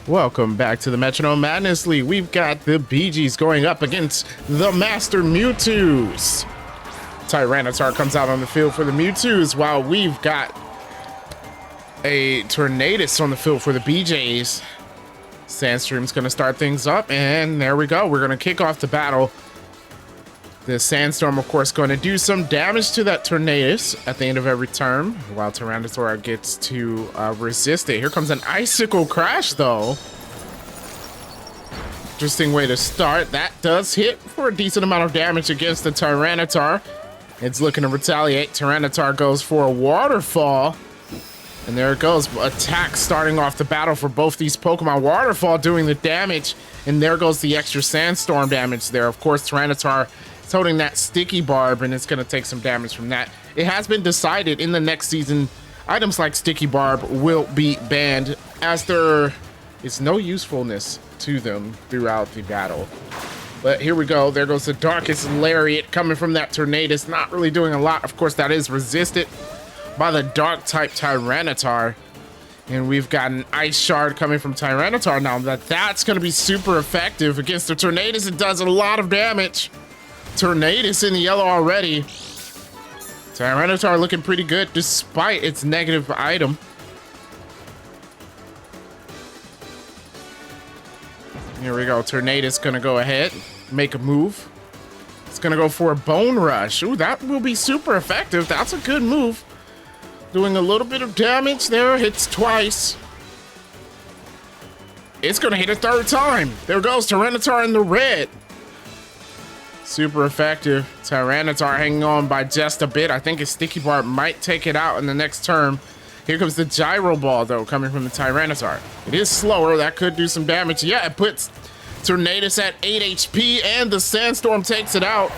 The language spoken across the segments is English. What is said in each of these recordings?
Welcome back to the Metronome Madness League. We've got the Bee Gees going up against the Master Mewtwo's. Tyranitar comes out on the field for the Mewtwo's, while we've got a Tornadus on the field for the BJs. Sandstream's going to start things up, and there we go. We're going to kick off the battle. The Sandstorm, of course, going to do some damage to that Tornadus at the end of every turn, while Tyranitar gets to resist it. Here comes an Icicle Crash, though. Interesting way to start. That does hit for a decent amount of damage against the Tyranitar. It's looking to retaliate. Tyranitar goes for a Waterfall. And there it goes. Attack starting off the battle for both these Pokemon. Waterfall doing the damage. And there goes the extra Sandstorm damage there. Of course, Tyranitar is holding that Sticky Barb, and it's going to take some damage from that. It has been decided in the next season, items like Sticky Barb will be banned, as there is no usefulness to them throughout the battle. But here we go. There goes the Darkest Lariat coming from that Tornadus. Not really doing a lot. Of course, that is resisted by the Dark-type Tyranitar. And we've got an Ice Shard coming from Tyranitar now. That's going to be super effective against the Tornadus. It does a lot of damage. Tornadus in the yellow already. Tyranitar looking pretty good despite its negative item. Here we go. Tornadus going to go ahead, make a move. It's going to go for a Bone Rush. Ooh, that will be super effective. That's a good move. Doing a little bit of damage there. Hits twice. It's going to hit a third time. There goes Tyranitar in the red. Super effective. Tyranitar hanging on by just a bit. I think his Sticky Barb might take it out in the next turn. Here comes the Gyro Ball, though, coming from the Tyranitar. It is slower. That could do some damage. Yeah, it puts Tornadus at 8 HP, and the Sandstorm takes it out.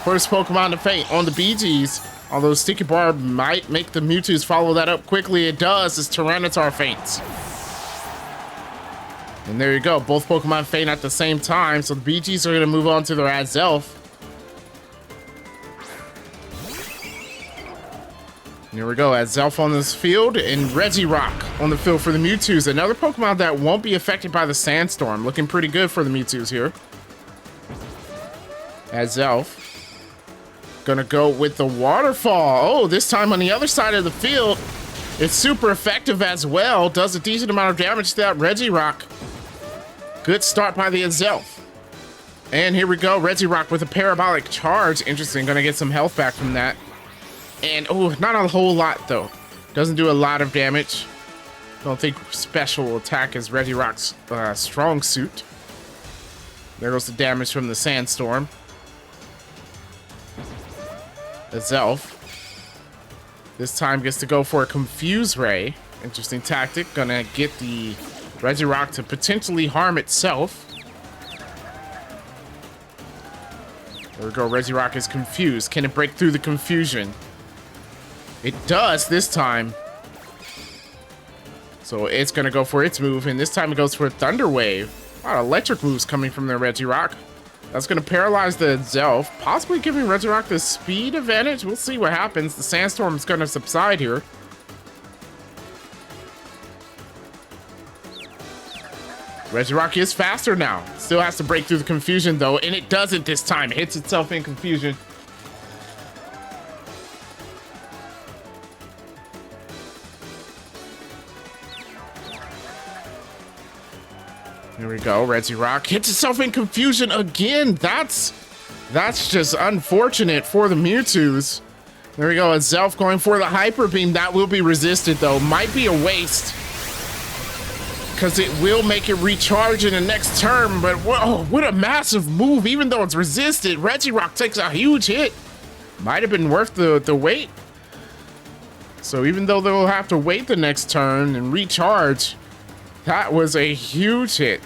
First Pokemon to faint on the BGs. Although Sticky Barb might make the Mewtwo's follow that up quickly. It does as Tyranitar faints. And there you go. Both Pokemon faint at the same time. So the BGs are going to move on to their Azelf. Here we go. Azelf on this field and Regirock on the field for the Mewtwo's. Another Pokemon that won't be affected by the Sandstorm. Looking pretty good for the Mewtwo's here. Azelf. Gonna go with the Waterfall. Oh, this time on the other side of the field. It's super effective as well. Does a decent amount of damage to that Regirock. Good start by the Azelf. And here we go. Regirock with a Parabolic Charge. Interesting. Gonna get some health back from that. And, oh, not a whole lot, though. Doesn't do a lot of damage. Don't think special attack is Regirock's strong suit. There goes the damage from the Sandstorm. Azelf. This time gets to go for a Confuse Ray. Interesting tactic. Gonna get the Regirock to potentially harm itself. There we go. Regirock is confused. Can it break through the confusion? It does this time. So it's gonna go for its move, and this time it goes for a Thunder Wave. A lot of electric moves coming from the Regirock. That's going to paralyze the Azelf, possibly giving Regirock the speed advantage. We'll see what happens. The Sandstorm is going to subside here. Regirock is faster now. Still has to break through the confusion, though, and it doesn't this time. It hits itself in confusion. Here we go. Regirock hits itself in confusion again. That's just unfortunate for the Mewtwo's. There we go. Azelf going for the Hyper Beam. That will be resisted, though. Might be a waste, because it will make it recharge in the next turn. But whoa, what a massive move. Even though it's resisted, Regirock takes a huge hit. Might have been worth the wait. So even though they'll have to wait the next turn and recharge, that was a huge hit.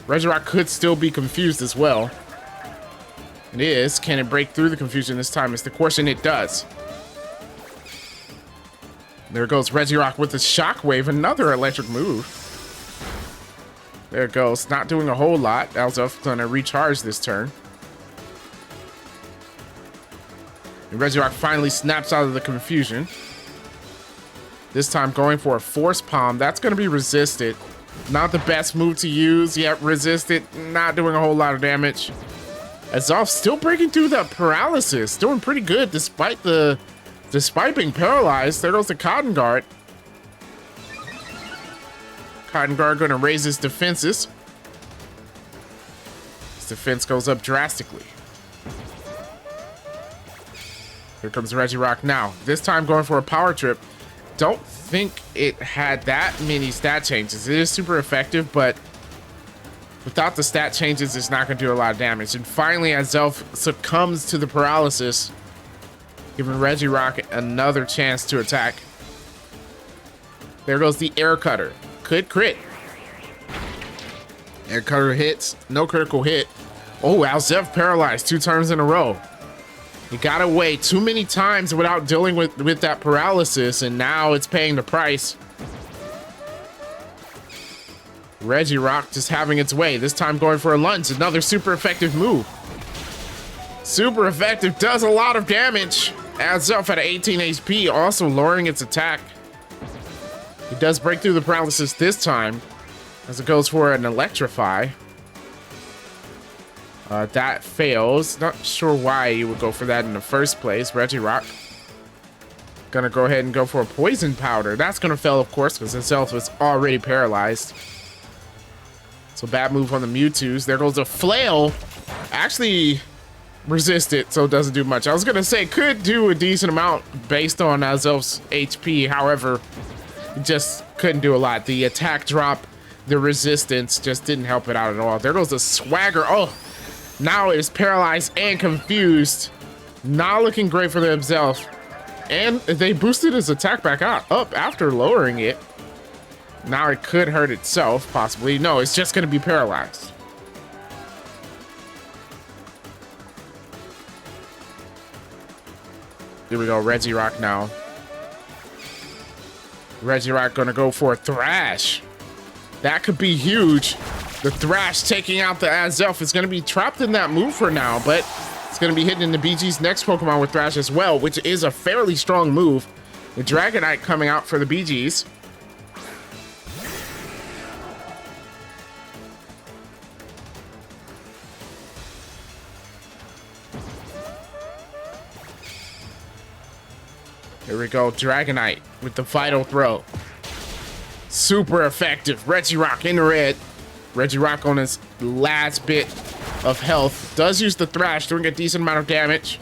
Regirock could still be confused as well. It is. Can it break through the confusion this time? Is the question. It does. There goes Regirock with the Shockwave. Another electric move. There it goes. Not doing a whole lot. Azelf's going to recharge this turn. And Regirock finally snaps out of the confusion. This time going for a Force Palm. That's going to be resisted. Not the best move to use. Yet resisted, not doing a whole lot of damage. Azelf still breaking through the paralysis, doing pretty good despite being paralyzed. There goes the Cotton Guard. Cotton Guard gonna raise his defenses. His defense goes up drastically. Here comes Regirock now. This time going for a power trip. Don't think it had that many stat changes. It is super effective, but without the stat changes, it's not going to do a lot of damage. And finally, Azelf succumbs to the paralysis, giving Regirock another chance to attack. There goes the Air Cutter. Could crit. Air Cutter hits. No critical hit. Oh, Azelf paralyzed 2 turns in a row. He got away too many times without dealing with that paralysis, and now it's paying the price. Regirock just having its way. This time going for a lunge. Another super effective move. Super effective. Does a lot of damage. Azelf at 18 HP, also lowering its attack. It does break through the paralysis this time, as it goes for an Electrify. That fails. Not sure why you would go for that in the first place. Regirock gonna go ahead and go for a Poison Powder. That's gonna fail, of course, because Azelf was already paralyzed. So bad move on the Mewtwo's. There goes a Flail. Actually resist it, so it doesn't do much. I was gonna say could do a decent amount based on Azelf's HP. However, it just couldn't do a lot. The attack drop, the resistance just didn't help it out at all. There goes the Swagger. Oh, now it is paralyzed and confused. Not looking great for the Azelf. And they boosted his attack back up after lowering it. Now it could hurt itself, possibly. No, it's just going to be paralyzed. Here we go, Regirock now. Regirock going to go for a Thrash. That could be huge. The Thrash taking out the Azelf is going to be trapped in that move for now, but it's going to be hitting into BG's next Pokemon with Thrash as well, which is a fairly strong move. The Dragonite coming out for the BG's. Here we go, Dragonite with the Vital Throw. Super effective. Regirock in the red. Regirock on his last bit of health. Does use the Thrash, doing a decent amount of damage.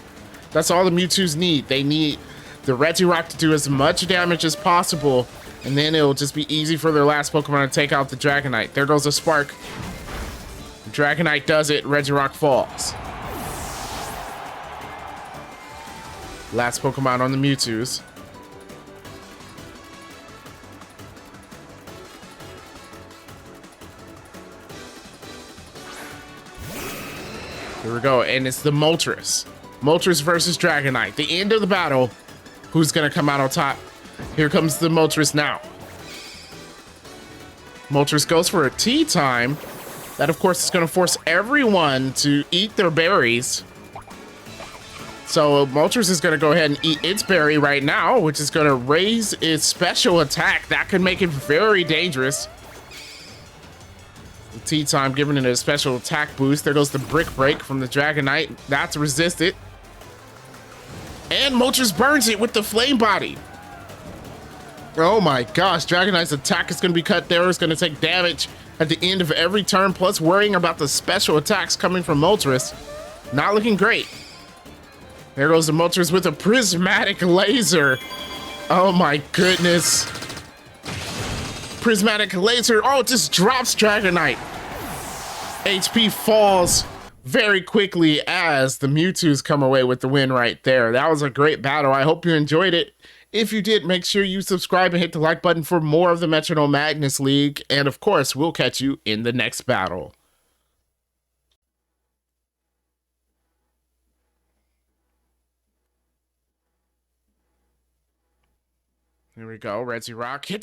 That's all the Mewtwo's need. They need the Regirock to do as much damage as possible, and then it'll just be easy for their last Pokemon to take out the Dragonite. There goes a Spark. The Dragonite does it. Regirock falls. Last Pokemon on the Mewtwo's. Here we go, and it's the Moltres. Moltres versus Dragonite. The end of the battle. Who's gonna come out on top? Here comes the Moltres now. Moltres goes for a tea time. That, of course, is gonna force everyone to eat their berries. So Moltres is gonna go ahead and eat its berry right now, which is gonna raise its special attack. That could make it very dangerous. The tea time giving it a special attack boost. There goes the Brick Break from the Dragonite. That's resisted. And Moltres burns it with the Flame Body. Oh my gosh, Dragonite's attack is gonna be cut there. It's gonna take damage at the end of every turn, plus worrying about the special attacks coming from Moltres. Not looking great. There goes the Moltres with a Prismatic Laser. Oh my goodness. Prismatic Laser. Oh, it just drops Dragonite. HP falls very quickly as the Mewtwo's come away with the win right there. That was a great battle. I hope you enjoyed it. If you did, make sure you subscribe and hit the like button for more of the Metronome Madness League. And of course, we'll catch you in the next battle. Here we go. Regirock hits